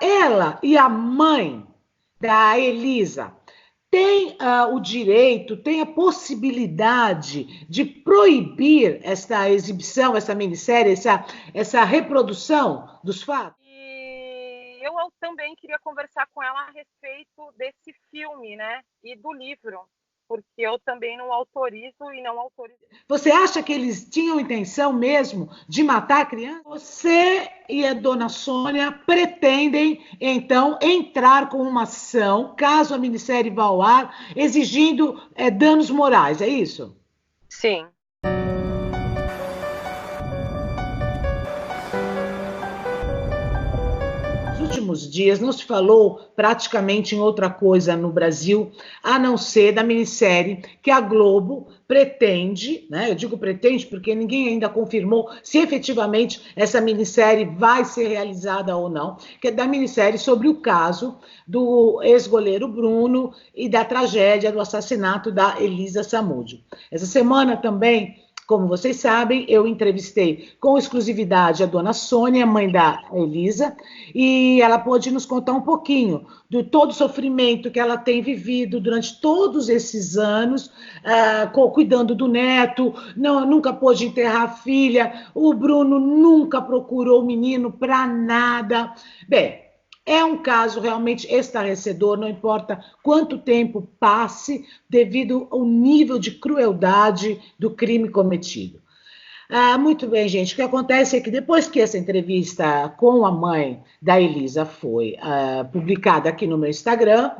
Ela e a mãe da Elisa têm o direito, têm a possibilidade de proibir essa exibição, essa minissérie, essa reprodução dos fatos? E eu também queria conversar com ela a respeito desse filme, né? E do livro, porque eu também não autorizo e não autorizo. Você acha que eles tinham intenção mesmo de matar a criança? Você e a dona Sônia pretendem, então, entrar com uma ação, caso a minissérie vá ao ar, exigindo danos morais, é isso? Sim. Nos últimos dias não se falou praticamente em outra coisa no Brasil, a não ser da minissérie que a Globo pretende, né? Eu digo pretende porque ninguém ainda confirmou se efetivamente essa minissérie vai ser realizada ou não, que é da minissérie sobre o caso do ex-goleiro Bruno e da tragédia do assassinato da Elisa Samúdio. Essa semana também, como vocês sabem, eu entrevistei com exclusividade a dona Sônia, mãe da Elisa, e ela pôde nos contar um pouquinho de todo o sofrimento que ela tem vivido durante todos esses anos, cuidando do neto, nunca pôde enterrar a filha, o Bruno nunca procurou o menino para nada. Bem, é um caso realmente estarrecedor, não importa quanto tempo passe, devido ao nível de crueldade do crime cometido. Muito bem, gente. O que acontece é que depois que essa entrevista com a mãe da Elisa foi publicada aqui no meu Instagram,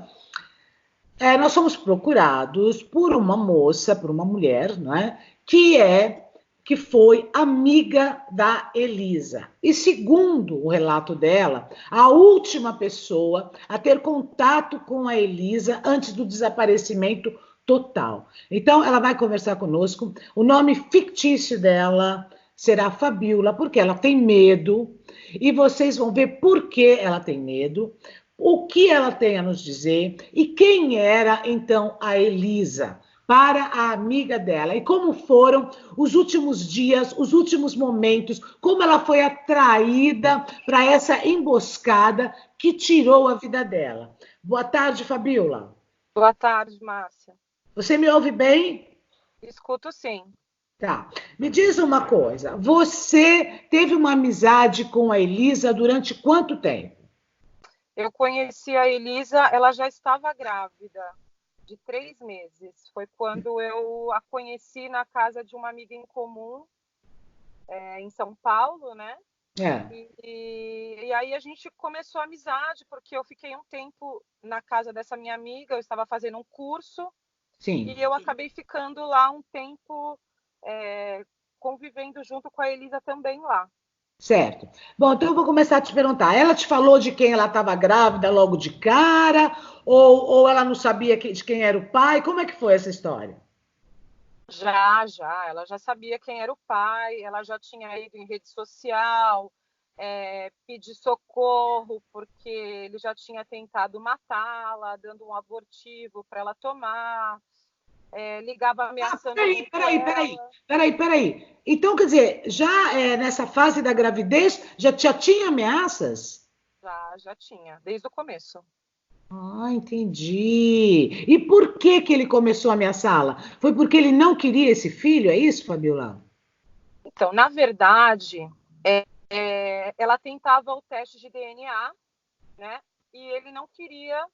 nós fomos procurados por uma moça, por uma mulher, não é? Que foi amiga da Elisa. E segundo o relato dela, a última pessoa a ter contato com a Elisa antes do desaparecimento total. Então, ela vai conversar conosco. O nome fictício dela será Fabiola, porque ela tem medo, e vocês vão ver por que ela tem medo, o que ela tem a nos dizer e quem era então a Elisa para a amiga dela e como foram os últimos dias, os últimos momentos, como ela foi atraída para essa emboscada que tirou a vida dela. Boa tarde, Fabiola. Boa tarde, Márcia. Você me ouve bem? Escuto sim. Tá. Me diz uma coisa, você teve uma amizade com a Elisa durante quanto tempo? Eu conheci a Elisa, ela já estava grávida de 3 meses. Foi quando eu a conheci na casa de uma amiga em comum, em São Paulo, né? É, E aí a gente começou a amizade, porque eu fiquei um tempo na casa dessa minha amiga, eu estava fazendo um curso, sim. e eu acabei ficando lá um tempo, convivendo junto com a Elisa também lá. Certo. Bom, então eu vou começar a te perguntar. Ela te falou de quem ela estava grávida logo de cara? Ou ela não sabia de quem era o pai? Como é que foi essa história? Já, ela já sabia quem era o pai, ela já tinha ido em rede social, pedir socorro, porque ele já tinha tentado matá-la, dando um abortivo para ela tomar, ligava ameaçando muito ela. Peraí. Então, quer dizer, já nessa fase da gravidez, já tinha ameaças? Já tinha, desde o começo. Entendi. E por que que ele começou a ameaçá-la? Foi porque ele não queria esse filho, é isso, Fabiola? Então, na verdade, ela tentava o teste de DNA, né? E ele não queria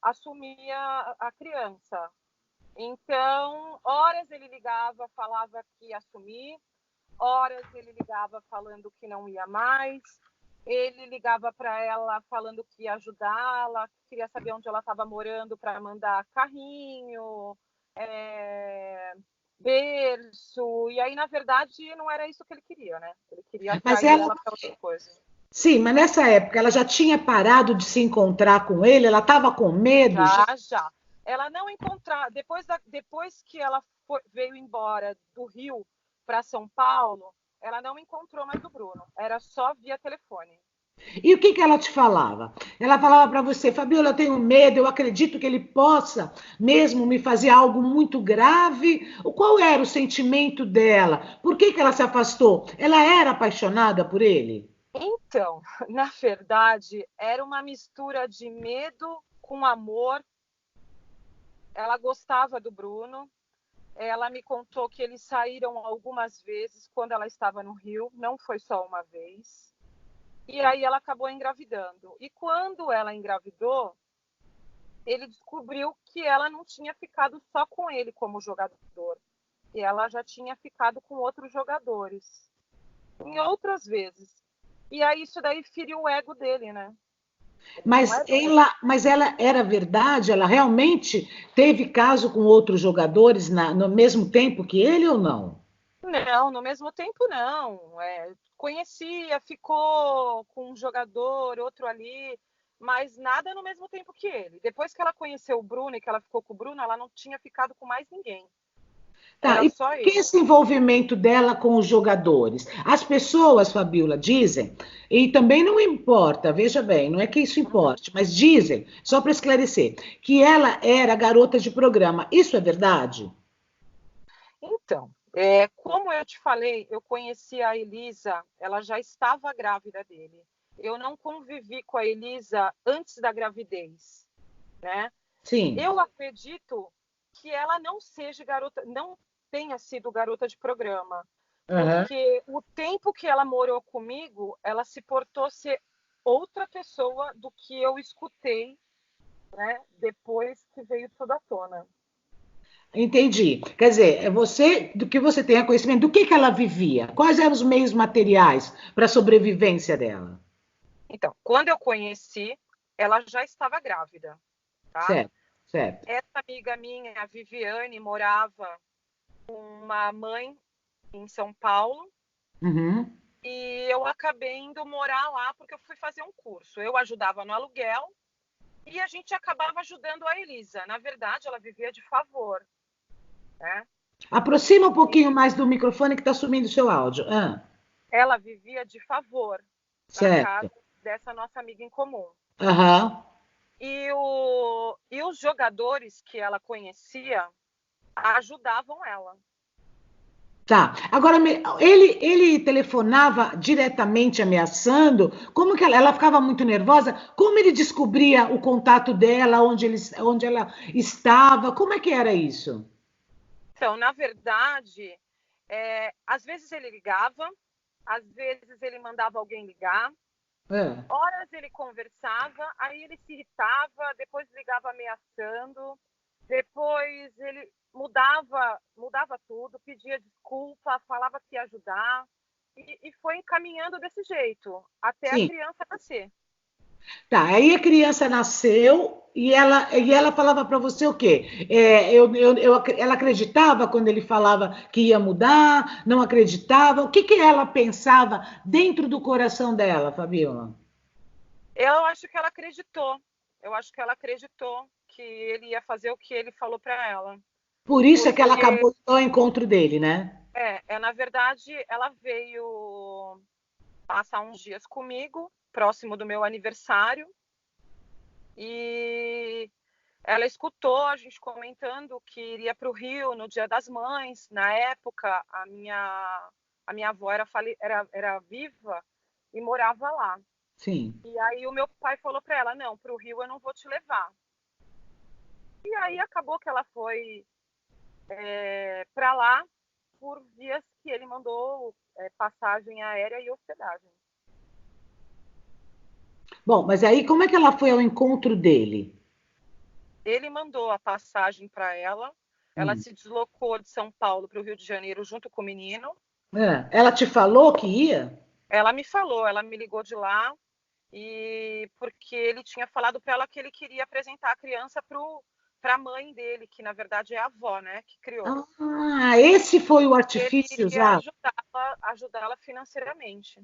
assumir a criança. Então, horas ele ligava, falava que ia assumir, horas ele ligava falando que não ia mais, ele ligava para ela falando que ia ajudá-la, queria saber onde ela estava morando para mandar carrinho, berço, e aí, na verdade, não era isso que ele queria, né? Ele queria Mas atrair ela, ela para outra coisa. sim, mas nessa época ela já tinha parado de se encontrar com ele, ela estava com medo já. Já. Ela não encontrava, depois que ela veio embora do Rio para São Paulo, ela não encontrou mais o Bruno, era só via telefone. E o que que ela te falava? Ela falava para você, Fabiola, eu tenho medo, eu acredito que ele possa mesmo me fazer algo muito grave. Qual era o sentimento dela? Por que que ela se afastou? Ela era apaixonada por ele? Então, na verdade, era uma mistura de medo com amor. Ela gostava do Bruno. Ela me contou que eles saíram algumas vezes quando ela estava no Rio, não foi só uma vez. E aí ela acabou engravidando. E quando ela engravidou, ele descobriu que ela não tinha ficado só com ele como jogador. E ela já tinha ficado com outros jogadores. Em outras vezes. E aí isso daí feriu o ego dele, né? Ele não é... Mas ela era verdade? Ela realmente teve caso com outros jogadores no mesmo tempo que ele ou não? Não, no mesmo tempo não. Conhecia, ficou com um jogador, outro ali, mas nada no mesmo tempo que ele. Depois que ela conheceu o Bruno e que ela ficou com o Bruno, ela não tinha ficado com mais ninguém. Tá, Era e só por que ele. esse envolvimento dela com os jogadores? As pessoas, Fabiola, dizem, e também não importa, veja bem, não é que isso Uhum. importe, mas dizem, só para esclarecer, que ela era garota de programa. Isso é verdade? Então, como eu te falei, eu conheci a Elisa, ela já estava grávida dele. Eu não convivi com a Elisa antes da gravidez, né? Sim. Eu acredito que ela não seja garota, não tenha sido garota de programa, Aham. porque o tempo que ela morou comigo, ela se portou ser outra pessoa do que eu escutei, né? Depois que veio tudo à tona. Entendi. Quer dizer, é você, do que você tem conhecimento, do que ela vivia? Quais eram os meios materiais para a sobrevivência dela? Então, quando eu conheci, ela já estava grávida, tá? Certo, certo. Essa amiga minha, a Viviane, morava com uma mãe em São Paulo Uhum. e eu acabei indo morar lá porque eu fui fazer um curso. Eu ajudava no aluguel e a gente acabava ajudando a Elisa. Na verdade, ela vivia de favor, né? Aproxima um E pouquinho mais do microfone que está sumindo o seu áudio. Ah, ela vivia de favor na casa certo. dessa nossa amiga em comum. Aham. E os jogadores que ela conhecia ajudavam ela. Tá. Agora, ele telefonava diretamente ameaçando? Como que ela ficava muito nervosa? Como ele descobria o contato dela, onde ela estava? Como é que era isso? Então, na verdade, às vezes ele ligava, às vezes ele mandava alguém ligar, É. horas ele conversava, aí ele se irritava, depois ligava ameaçando, depois ele mudava tudo, pedia desculpa, falava que ia ajudar, e foi encaminhando desse jeito, até a Sim. criança nascer. Tá, aí a criança nasceu e ela falava para você o quê? Ela acreditava quando ele falava que ia mudar, não acreditava? O que que ela pensava dentro do coração dela, Fabiola? Eu acho que ela acreditou, eu acho que ela acreditou que ele ia fazer o que ele falou para ela. Por isso é que ela Porque, acabou no encontro dele, né? na verdade, ela veio passar uns dias comigo, próximo do meu aniversário, e ela escutou a gente comentando que iria para o Rio no Dia das Mães. Na época, a minha avó era viva e morava lá. Sim. E aí o meu pai falou para ela, não, para o Rio eu não vou te levar. E aí acabou que ela foi para lá por vias que ele mandou passagem aérea e hospedagem. Bom, mas aí como é que ela foi ao encontro dele? Ele mandou a passagem para ela, ela Hum. se deslocou de São Paulo para o Rio de Janeiro junto com o menino. É. Ela te falou que ia? Ela me falou, ela me ligou de lá, e porque ele tinha falado para ela que ele queria apresentar a criança para a mãe dele, que na verdade é a avó, né, que criou. Ah, esse foi o Ele artifício iria usado. ajudá-la financeiramente.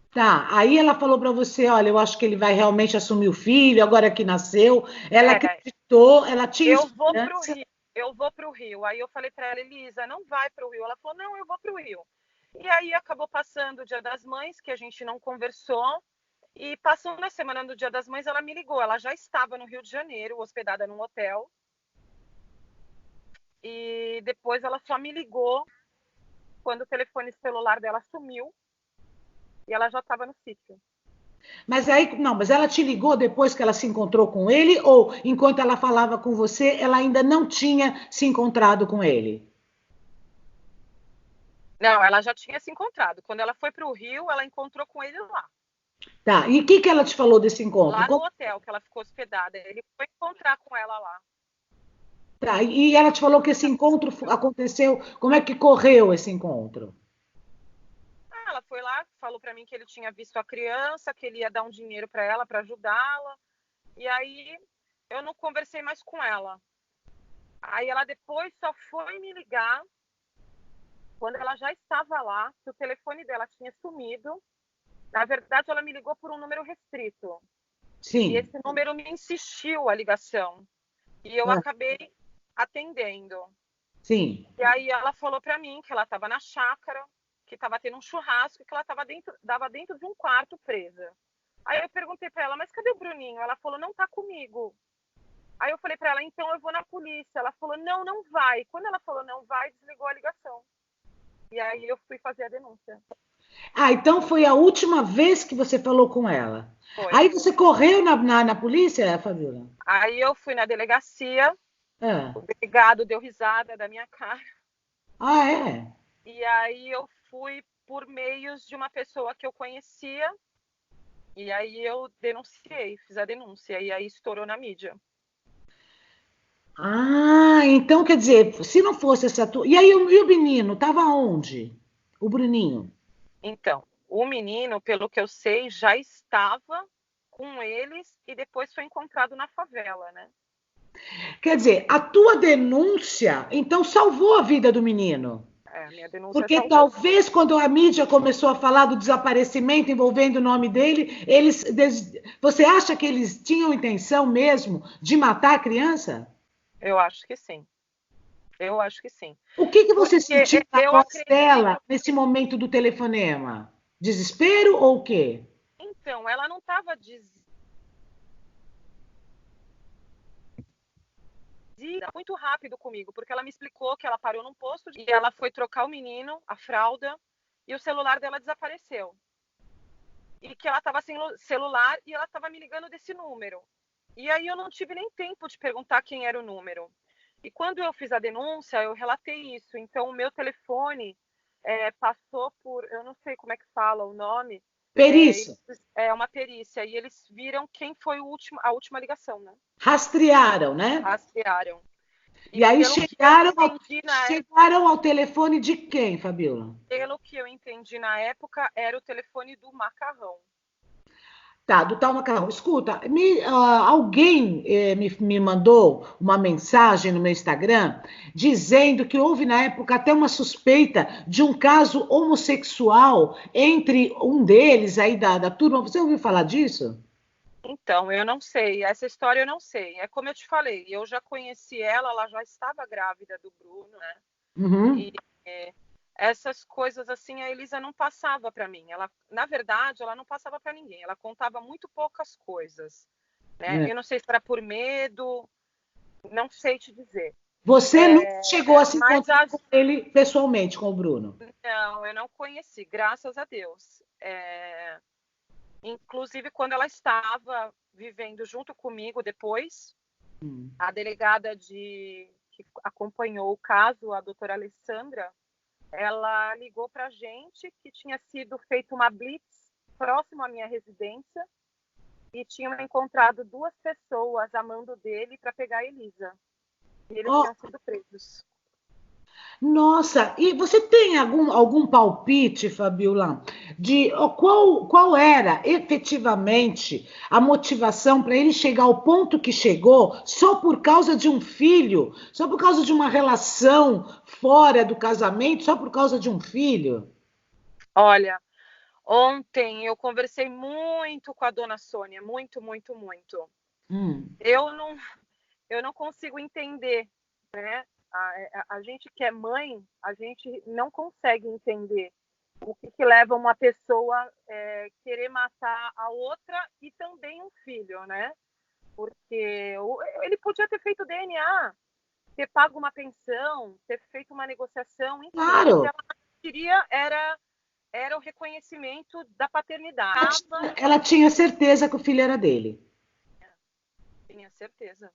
Tá, aí ela falou para você, olha, eu acho que ele vai realmente assumir o filho, agora que nasceu. Ela É, acreditou, ela tinha eu vou para o esperança. Rio, eu vou para o Rio. Aí eu falei para ela, Elisa, não vai para o Rio. Ela falou, não, eu vou para o Rio. E aí acabou passando o Dia das Mães, que a gente não conversou. E passando na semana do Dia das Mães, ela me ligou. Ela já estava no Rio de Janeiro, hospedada num hotel. E depois ela só me ligou quando o telefone celular dela sumiu. e ela já estava no sítio. Mas aí, não, mas ela te ligou depois que ela se encontrou com ele, ou enquanto ela falava com você, ela ainda não tinha se encontrado com ele? Não, ela já tinha se encontrado. Quando ela foi para o Rio, ela encontrou com ele lá. Tá, e o que ela te falou desse encontro? Lá no hotel que ela ficou hospedada. Ele foi encontrar com ela lá. Tá, e ela te falou que esse encontro aconteceu, como é que correu esse encontro? Ela foi lá, falou para mim que ele tinha visto a criança, que ele ia dar um dinheiro para ela, para ajudá-la. E aí eu não conversei mais com ela. Aí ela depois só foi me ligar quando ela já estava lá, que o telefone dela tinha sumido. Na verdade, ela me ligou por um número restrito. E Sim. esse número me insistiu a ligação. E eu Ah, acabei atendendo. sim. E aí ela falou para mim que ela estava na chácara, que estava tendo um churrasco, que ela estava dentro de um quarto presa. Aí eu perguntei para ela, mas cadê o Bruninho? Ela falou, não tá comigo. Aí eu falei para ela, então eu vou na polícia. Ela falou, não, não vai. Quando ela falou não vai, desligou a ligação. E aí eu fui fazer a denúncia. Ah, então foi a última vez que você falou com ela. Foi. Aí você correu na polícia, Fabiola? Aí eu fui na delegacia, Ah, o delegado deu risada da minha cara. ah, é? E aí eu fui por meios de uma pessoa que eu conhecia. E aí eu denunciei, fiz a denúncia. E aí estourou na mídia. Ah, então quer dizer, se não fosse essa tua. E o menino, estava onde? O Bruninho. Então, o menino, pelo que eu sei, já estava com eles e depois foi encontrado na favela, né? Quer dizer, a tua denúncia, então, salvou a vida do menino. É, minha denúncia Porque salvou. talvez quando a mídia começou a falar do desaparecimento envolvendo o nome dele, você acha que eles tinham intenção mesmo de matar a criança? Eu acho que sim. Eu acho que sim. O que você Porque sentiu na eu voz dela acredito. nesse momento do telefonema? Desespero ou o quê? Então, ela não estava muito rápido comigo, porque ela me explicou que ela parou num posto e ela foi trocar o menino, a fralda, e o celular dela desapareceu. E que ela estava sem celular e ela estava me ligando desse número. E aí eu não tive nem tempo de perguntar quem era o número. E quando eu fiz a denúncia, eu relatei isso. Então, o meu telefone passou por, eu não sei como é que fala o nome, Perícia. é uma perícia. E eles viram quem foi a última ligação, né? Rastrearam, né? Rastrearam. E E aí pelo que eu entendi na época, chegaram ao telefone de quem, Fabiola? era o telefone do Macarrão. Tá, do tal macarrão. Escuta, alguém me mandou uma mensagem no meu Instagram dizendo que houve na época até uma suspeita de um caso homossexual entre um deles aí da turma. Você ouviu falar disso? Então, eu não sei, essa história eu não sei. É como eu te falei, eu já conheci ela, ela já estava grávida do Bruno, né? Uhum. E é, essas coisas assim a Elisa não passava para mim. Ela, na verdade, ela não passava para ninguém. Ela contava muito poucas coisas, né? É. Eu não sei se era por medo, não sei te dizer. Você nunca chegou a se Mas encontrar com ele pessoalmente, com o Bruno? não, eu não conheci, graças a Deus. Inclusive, quando ela estava vivendo junto comigo depois, a delegada que acompanhou o caso, a doutora Alessandra, ela ligou para a gente que tinha sido feita uma blitz próximo à minha residência e tinham encontrado duas pessoas a mando dele para pegar a Elisa. E eles Oh, tinham sido presos. nossa, e você tem algum palpite, Fabiola, de qual era efetivamente a motivação para ele chegar ao ponto que chegou só por causa de um filho, só por causa de uma relação fora do casamento, só por causa de um filho? Olha, ontem eu conversei muito com a dona Sônia, muito, muito, muito. Hum. Eu não, eu não consigo entender, né? A gente que é mãe, a gente não consegue entender o que leva uma pessoa querer matar a outra e também um filho, né? Porque ele podia ter feito DNA, ter pago uma pensão, ter feito uma negociação, enfim. O que Claro, ela queria era era o reconhecimento da paternidade. Ela tinha certeza que o filho era dele. Tinha certeza.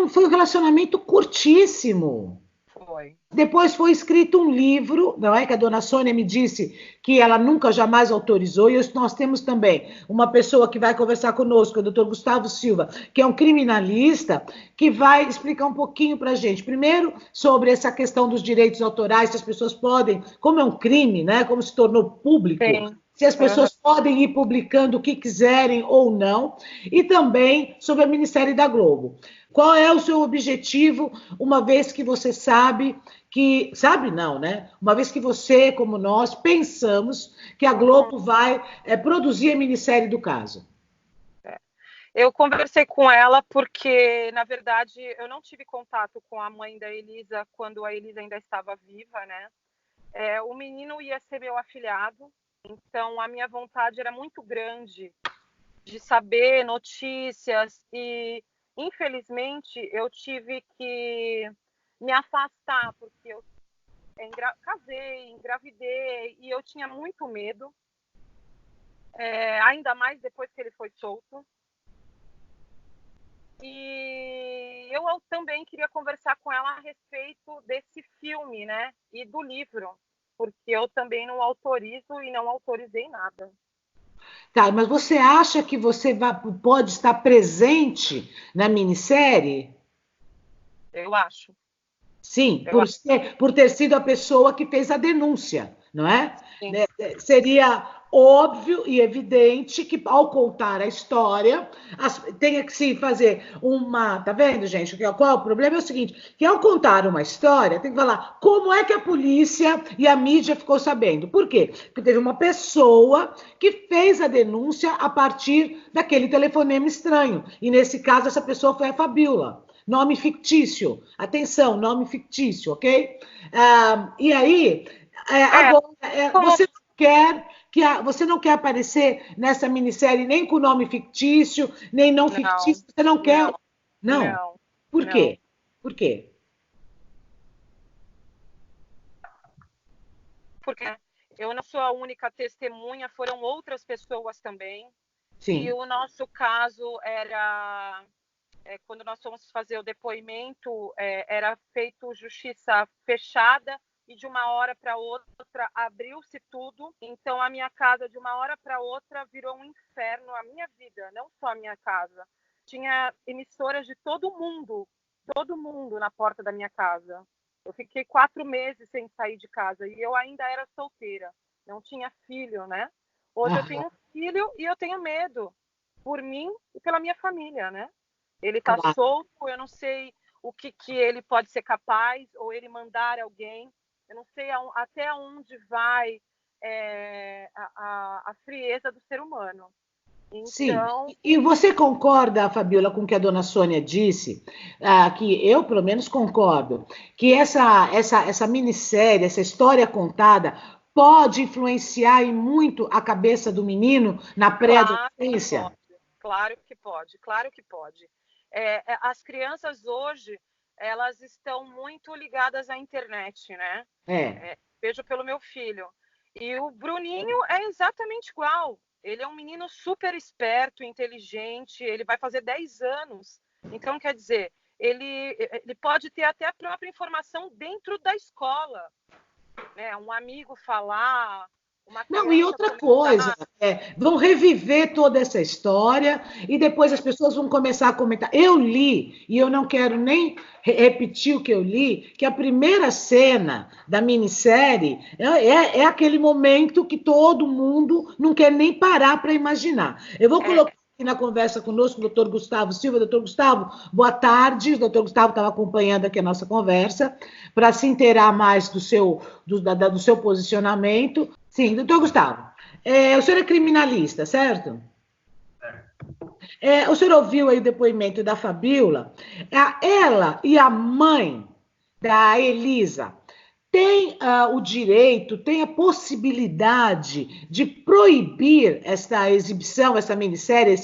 Foi um relacionamento curtíssimo. Foi. Depois foi escrito um livro, não é? Que a dona Sônia me disse que ela nunca jamais autorizou, e nós temos também uma pessoa que vai conversar conosco, o doutor Gustavo Silva, que é um criminalista, que vai explicar um pouquinho para a gente. Primeiro, sobre essa questão dos direitos autorais, se as pessoas podem, como é um crime, né? Como se tornou público. Sim. Se as pessoas podem ir publicando o que quiserem ou não, e também sobre a minissérie da Globo. Qual é o seu objetivo, uma vez que você sabe que... Sabe não, né? Uma vez que você, como nós, pensamos que a Globo vai produzir a minissérie do caso. Eu conversei com ela porque, na verdade, eu não tive contato com a mãe da Elisa quando a Elisa ainda estava viva, né? O menino ia ser meu afilhado, então a minha vontade era muito grande de saber notícias e, infelizmente, eu tive que me afastar porque eu casei, engravidei e eu tinha muito medo, ainda mais depois que ele foi solto. E eu também queria conversar com ela a respeito desse filme, né, e do livro, porque eu também não autorizo e não autorizei nada. Tá, mas você acha que você pode estar presente na minissérie? Eu acho. Sim, por ter sido a pessoa que fez a denúncia, não é? Sim. Seria óbvio e evidente que, ao contar a história, tenha que se fazer uma... Tá vendo, gente? Qual é o problema? É o seguinte, que ao contar uma história, tem que falar como é que a polícia e a mídia ficou sabendo. Por quê? Porque teve uma pessoa que fez a denúncia a partir daquele telefonema estranho. E, nesse caso, essa pessoa foi a Fabiola. Nome fictício. Atenção, nome fictício, ok? E aí, agora, você não quer aparecer nessa minissérie nem com nome fictício, nem não fictício? Você não quer? Não. Por quê? Por quê? Porque eu não sou a única testemunha, foram outras pessoas também. Sim. E o nosso caso era... quando nós fomos fazer o depoimento, era feito justiça fechada e de uma hora para outra abriu-se tudo. Então, a minha casa, de uma hora para outra, virou um inferno. A minha vida, não só a minha casa. Tinha emissoras de todo mundo na porta da minha casa. Eu fiquei 4 meses sem sair de casa e eu ainda era solteira. Não tinha filho, né? Hoje eu tenho um filho e eu tenho medo por mim e pela minha família, né? Ele está solto, eu não sei o que ele pode ser capaz, ou ele mandar alguém. Eu não sei até onde vai a frieza do ser humano. Então... Sim, e você concorda, Fabiola, com o que a dona Sônia disse, que eu, pelo menos, concordo, que essa minissérie, essa história contada, pode influenciar em muito a cabeça do menino na pré-adolescência? Claro que pode, claro que pode. As crianças hoje, elas estão muito ligadas à internet, né? Vejo pelo meu filho. E o Bruninho é exatamente igual. Ele é um menino super esperto, inteligente, ele vai fazer 10 anos. Então, quer dizer, ele pode ter até a própria informação dentro da escola, né? Um amigo falar... Não, e outra coisa, vão reviver toda essa história e depois as pessoas vão começar a comentar. Eu li, e eu não quero nem repetir o que eu li, que a primeira cena da minissérie é aquele momento que todo mundo não quer nem parar para imaginar. Eu vou colocar aqui na conversa conosco o doutor Gustavo Silva. Doutor Gustavo, boa tarde. O doutor Gustavo estava acompanhando aqui a nossa conversa para se inteirar mais do seu posicionamento. Sim, doutor Gustavo, o senhor é criminalista, certo? O senhor ouviu aí o depoimento da Fabiola? Ela e a mãe da Elisa têm o direito, têm a possibilidade de proibir essa exibição, essa minissérie,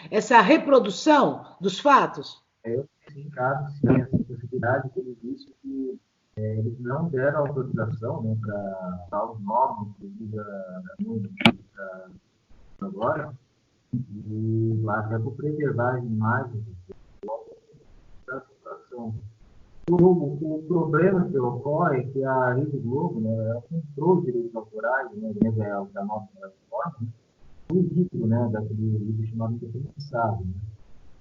essa reprodução dos fatos? Sim, caso sim, essa possibilidade, ele disse que eles não deram autorização, né, para dar os nomes, inclusive da música agora, e até por preservar as imagens da situação. O problema que ocorre é que a Rede Globo, né, ela comprou os direitos autorais, né, da nossa plataforma, o livro, né, daquele livro chamado Independentado, né?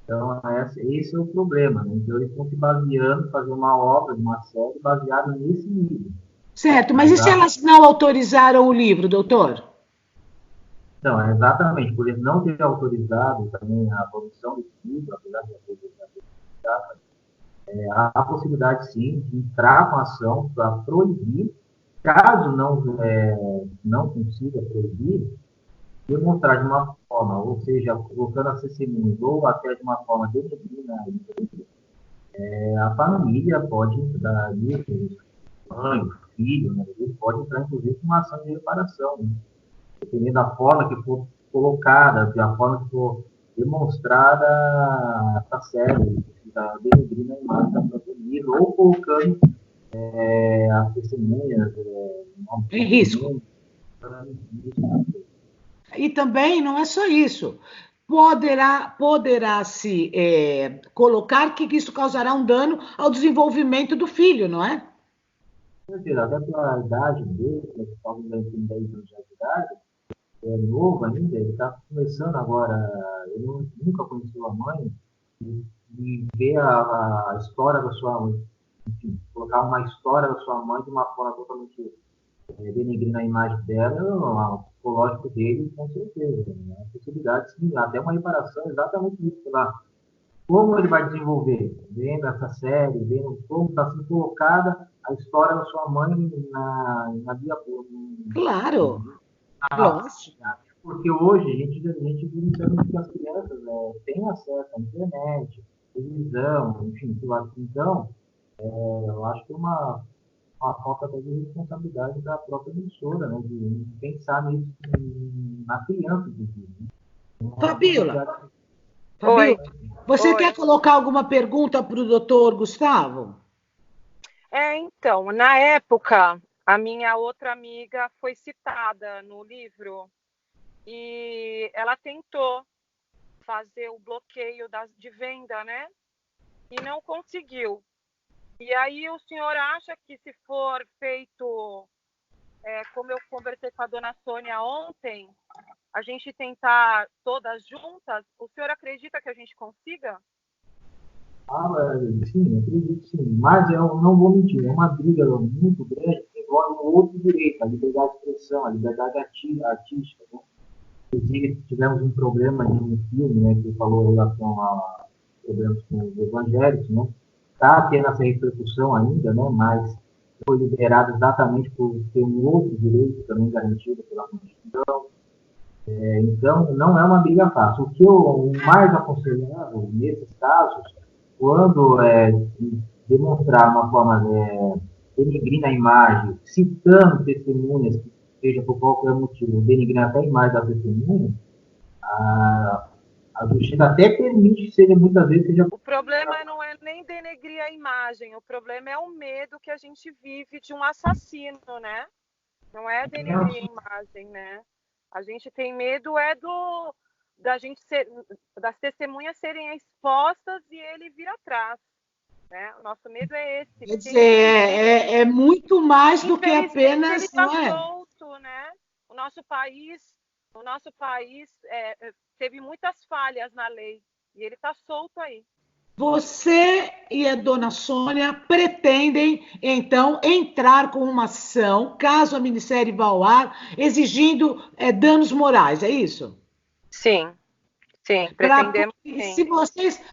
Então, esse é o problema, né? Então, eles estão se baseando, fazer uma obra, uma série baseada nesse livro. Certo, mas e se elas não autorizaram o livro, doutor? Então, exatamente, por eles não terem autorizado também a produção desse livro, apesar de autorizar, há a possibilidade, sim, de entrar com ação para proibir, caso não consiga proibir, demonstrar de uma forma, ou seja, colocando as testemunhas, ou até de uma forma denegrina a família pode entrar ali, o mãe, o filho, né, ele pode entrar, inclusive, com uma ação de reparação, né, dependendo da forma que for colocada, da forma que for demonstrada essa série, da denegrina a imagem da própria vida, ou colocando as testemunhas Em risco. E também não é só isso. Poderá se colocar que isso causará um dano ao desenvolvimento do filho, não é? Até pela idade dele, que talvez tem 10 anos de idade, é novo ainda, ele está começando agora, ele nunca conheceu a mãe, e ver a história da sua mãe, enfim, colocar uma história da sua mãe de uma forma totalmente denegrindo a imagem dela, o psicológico dele, com certeza. Né? A possibilidade, sim, até uma reparação, exatamente isso. Lá. Como ele vai desenvolver? Vendo essa série, vendo como está sendo colocada a história da sua mãe na via pública. Claro, lógico. Porque hoje a gente vive também que as crianças têm acesso à internet, televisão, enfim, então, eu acho que uma falta até de responsabilidade da própria emissora, né, de pensar nisso na criança, inclusive. Fabíola, Oi. Você quer colocar alguma pergunta para o doutor Gustavo? Então, na época, a minha outra amiga foi citada no livro e ela tentou fazer o bloqueio de venda, né? E não conseguiu. E aí o senhor acha que se for feito, como eu conversei com a dona Sônia ontem, a gente tentar todas juntas, o senhor acredita que a gente consiga? Sim, acredito sim. Mas eu não vou mentir, é uma briga muito grande que envolve um outro direito, a liberdade de expressão, a liberdade artística. Né? Inclusive, tivemos um problema de um filme, né, que falou em relação a problemas com os evangélicos, né? Está tendo essa repercussão ainda, né, mas foi liberado exatamente por ter um outro direito também garantido pela Constituição. Então, não é uma briga fácil. O mais aconselhável nesses casos, quando demonstrar uma forma denegrindo a imagem, citando testemunhas, seja por qualquer motivo, denegrindo até a imagem da testemunha, a justiça até permite que seja, muitas vezes, seja... O problema não é nem denegrir a imagem, o problema é o medo que a gente vive de um assassino, né? Não é denegrir a imagem, né? A gente tem medo das testemunhas serem expostas e ele vir atrás, né? O nosso medo é esse. Quer dizer, é muito mais do que apenas, ele está não é? solto, né? O nosso país teve muitas falhas na lei e ele está solto aí. Você e a dona Sônia pretendem, então, entrar com uma ação, caso a minissérie vá ao ar, exigindo danos morais, é isso? Sim, pretendemos Se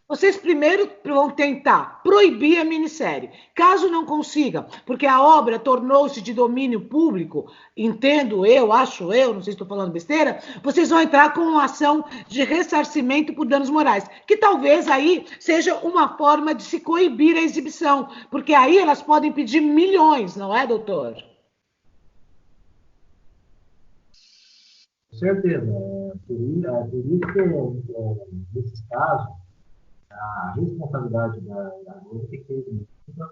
vocês primeiro vão tentar proibir a minissérie, caso não consigam, porque a obra tornou-se de domínio público, entendo eu, acho eu, não sei se estou falando besteira, vocês vão entrar com uma ação de ressarcimento por danos morais, que talvez aí seja uma forma de se coibir a exibição, porque aí elas podem pedir milhões, não é, doutor? Com certeza. Por isso que, nesses casos, a responsabilidade da Globo tem que ter muita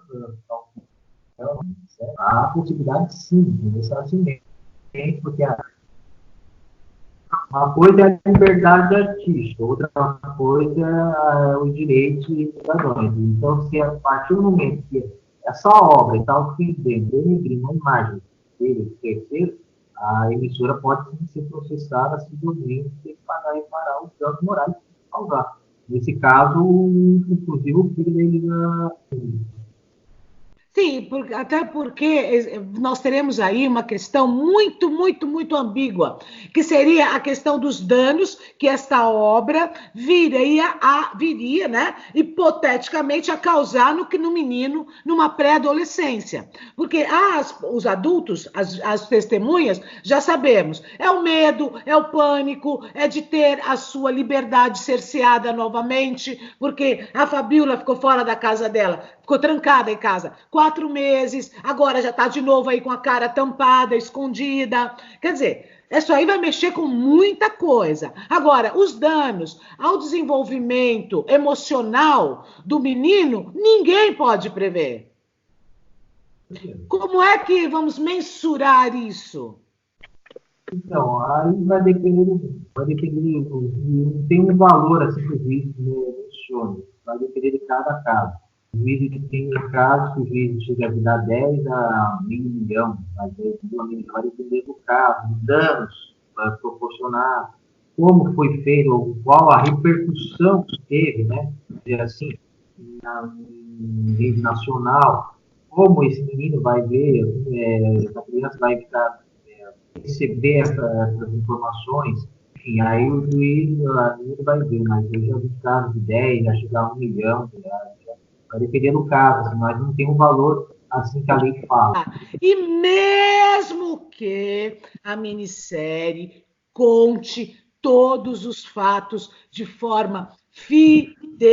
Há possibilidade, sim, de ressarcimento, porque uma coisa é a liberdade artística, outra coisa é o direito de cidadãos. Então, se a partir do momento que essa obra está ofendendo, denegrindo a imagem dele, terceiro, a emissora pode sim ser processada civilmente e ter que pagar e reparar os danos morais que causar. Nesse caso, inclusive, o filho dele Sim, até porque nós teremos aí uma questão muito, muito, muito ambígua, que seria a questão dos danos que esta obra viria, né, hipoteticamente, a causar no menino, numa pré-adolescência. Porque os adultos, as testemunhas, já sabemos, é o medo, é o pânico, é de ter a sua liberdade cerceada novamente, porque a Fabíola ficou fora da casa dela, ficou trancada em casa 4 meses, agora já está de novo aí com a cara tampada, escondida. Quer dizer, isso aí vai mexer com muita coisa. Agora, os danos ao desenvolvimento emocional do menino, ninguém pode prever. Como é que vamos mensurar isso? Então, aí vai depender, não tem um valor assim que o juiz menciona, vai depender de cada caso. O juiz tem casos que o juiz chega a dar 10 a meio milhão, vai depender do caso, dos danos vai proporcionar, como foi feito, qual a repercussão que teve, né? Assim, em rede nacional, como esse menino vai ver, essa criança vai ficar receber essas informações, enfim, aí o juiz vai ver, mas eu já vi casos de 10, já chegar a 1 milhão, vai depender do caso, assim, mas não tem um valor assim que a lei fala. E mesmo que a minissérie conte todos os fatos de forma fidedigna,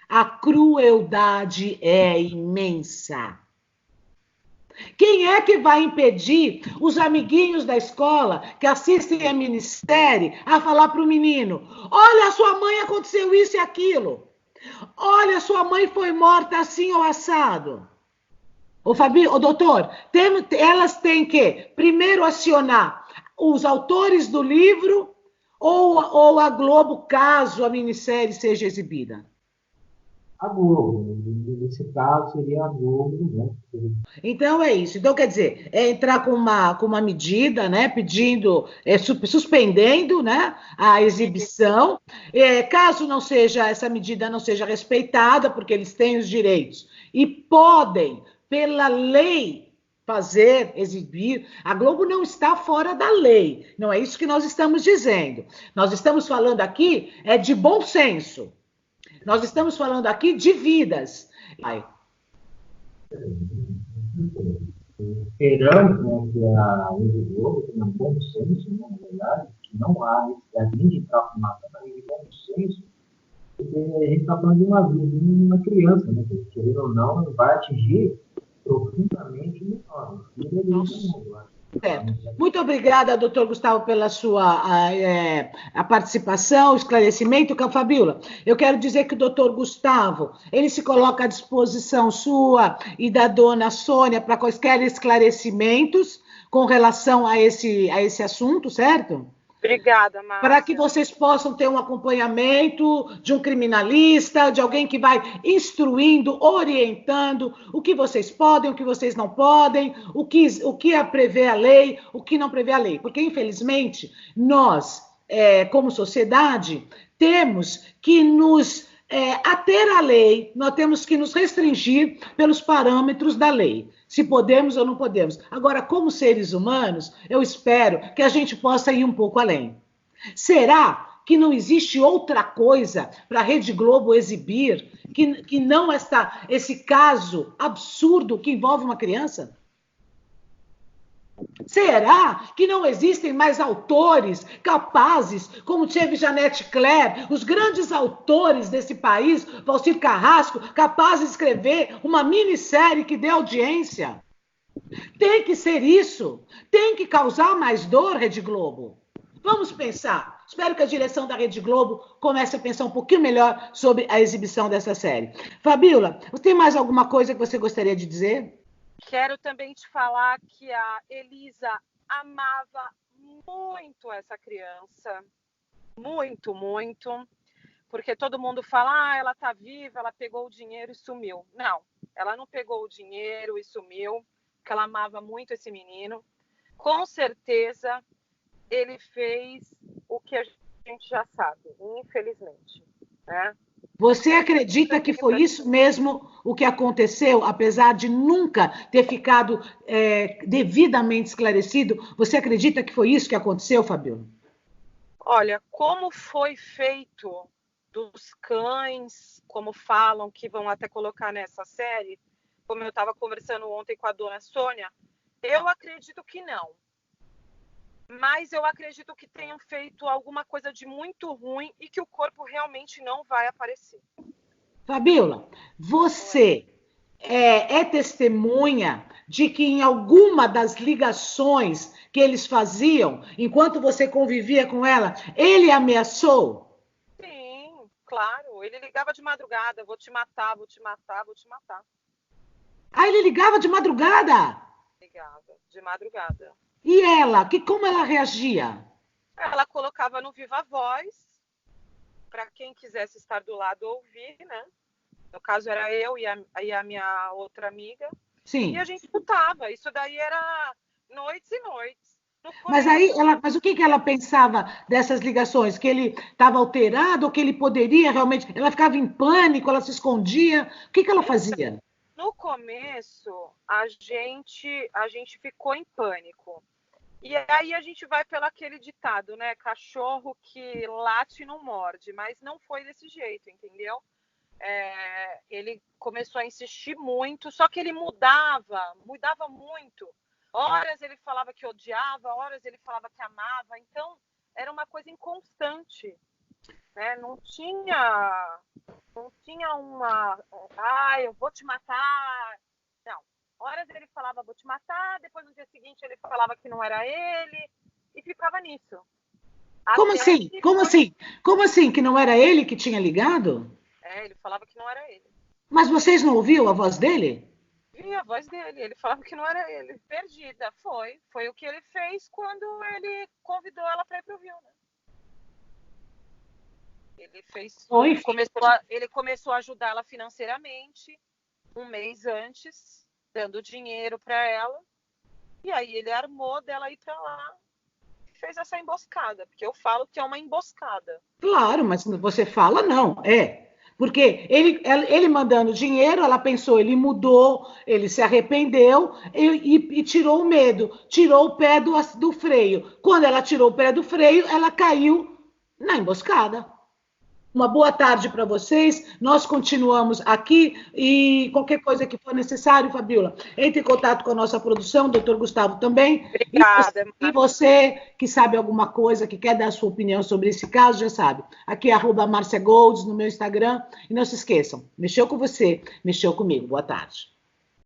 a crueldade é imensa. Quem é que vai impedir os amiguinhos da escola que assistem a minissérie a falar para o menino: olha, a sua mãe aconteceu isso e aquilo. Olha, sua mãe foi morta assim ou assado. Doutor, elas têm que primeiro acionar os autores do livro ou a Globo, caso a minissérie seja exibida? A Globo, nesse caso seria a Globo, né? Então é isso. Então, quer dizer, é entrar com uma medida, né, pedindo, suspendendo, né, a exibição. Caso não seja, essa medida não seja respeitada, porque eles têm os direitos e podem, pela lei, exibir. A Globo não está fora da lei. Não é isso que nós estamos dizendo. Nós estamos falando aqui de bom senso. Nós estamos falando aqui de vidas. Esperamos, né, que a Rede Globo tenha um bom senso, né, na verdade, que não há necessidade de entrar com uma de bom senso, porque a gente está falando de uma vida, de uma criança, né, que, querendo ou não, vai atingir profundamente o menor. Certo. Muito obrigada, doutor Gustavo, pela sua a participação, o esclarecimento. Fabíola, eu quero dizer que o doutor Gustavo, ele se coloca à disposição sua e da dona Sônia para quaisquer esclarecimentos com relação a esse assunto, certo? Obrigada, Márcia. Para que vocês possam ter um acompanhamento de um criminalista, de alguém que vai instruindo, orientando o que vocês podem, o que vocês não podem, o que prevê a lei, o que não prevê a lei. Porque, infelizmente, nós, como sociedade, temos que nos ater à lei, nós temos que nos restringir pelos parâmetros da lei. Se podemos ou não podemos. Agora, como seres humanos, eu espero que a gente possa ir um pouco além. Será que não existe outra coisa para a Rede Globo exibir que não esse caso absurdo que envolve uma criança? Será que não existem mais autores capazes, como teve Janete Claire, os grandes autores desse país, Valcir Carrasco, capazes de escrever uma minissérie que dê audiência? Tem que ser isso. Tem que causar mais dor, Rede Globo. Vamos pensar. Espero que a direção da Rede Globo comece a pensar um pouquinho melhor sobre a exibição dessa série. Fabíola, você tem mais alguma coisa que você gostaria de dizer? Quero também te falar que a Elisa amava muito essa criança. Muito, muito. Porque todo mundo fala, ela tá viva, ela pegou o dinheiro e sumiu. Não, ela não pegou o dinheiro e sumiu, porque ela amava muito esse menino. Com certeza, ele fez o que a gente já sabe, infelizmente, né? Você acredita que foi isso mesmo o que aconteceu, apesar de nunca ter ficado devidamente esclarecido? Você acredita que foi isso que aconteceu, Fabíola? Olha, como foi feito dos cães, como falam que vão até colocar nessa série, como eu estava conversando ontem com a dona Sônia, eu acredito que não. Mas eu acredito que tenham feito alguma coisa de muito ruim e que o corpo realmente não vai aparecer. Fabíola, você é testemunha de que em alguma das ligações que eles faziam, enquanto você convivia com ela, ele ameaçou? Sim, claro. Ele ligava de madrugada, vou te matar, vou te matar, vou te matar. Ah, ele ligava de madrugada? Ligava de madrugada. E ela, como ela reagia? Ela colocava no Viva Voz, para quem quisesse estar do lado ouvir, né? No caso era eu e a minha outra amiga. Sim. E a gente escutava. Isso daí era noites e noites. Mas aí, mas o que ela pensava dessas ligações? Que ele estava alterado ou que ele poderia realmente... Ela ficava em pânico, ela se escondia? O que ela fazia? No começo, a gente ficou em pânico. E aí a gente vai pelo aquele ditado, né? Cachorro que late não morde. Mas não foi desse jeito, entendeu? Ele começou a insistir muito, só que ele mudava muito. Horas ele falava que odiava, horas ele falava que amava. Então, era uma coisa inconstante. Né? Não tinha uma... eu vou te matar. Não. Horas ele falava, vou te matar. Depois, no dia seguinte, ele falava que não era ele. E ficava nisso. Como assim? Como assim? Como assim? Que não era ele que tinha ligado? Ele falava que não era ele. Mas vocês não ouviram a voz dele? Vi a voz dele, ele falava que não era ele. Perdida, foi o que ele fez quando ele convidou ela para ir pro Rio, né? Ele começou a ajudar ela financeiramente um mês antes, dando dinheiro para ela. E aí ele armou dela ir para lá e fez essa emboscada, porque eu falo que é uma emboscada. Claro, mas você fala não, Porque ele mandando dinheiro, ela pensou, ele mudou, ele se arrependeu e tirou o medo, tirou o pé do freio. Quando ela tirou o pé do freio, ela caiu na emboscada. Uma boa tarde para vocês. Nós continuamos aqui e qualquer coisa que for necessário, Fabíola, entre em contato com a nossa produção, o doutor Gustavo também. Obrigada. E você que sabe alguma coisa, que quer dar a sua opinião sobre esse caso, já sabe. Aqui é @MárciaGolds no meu Instagram. E não se esqueçam, mexeu com você, mexeu comigo. Boa tarde.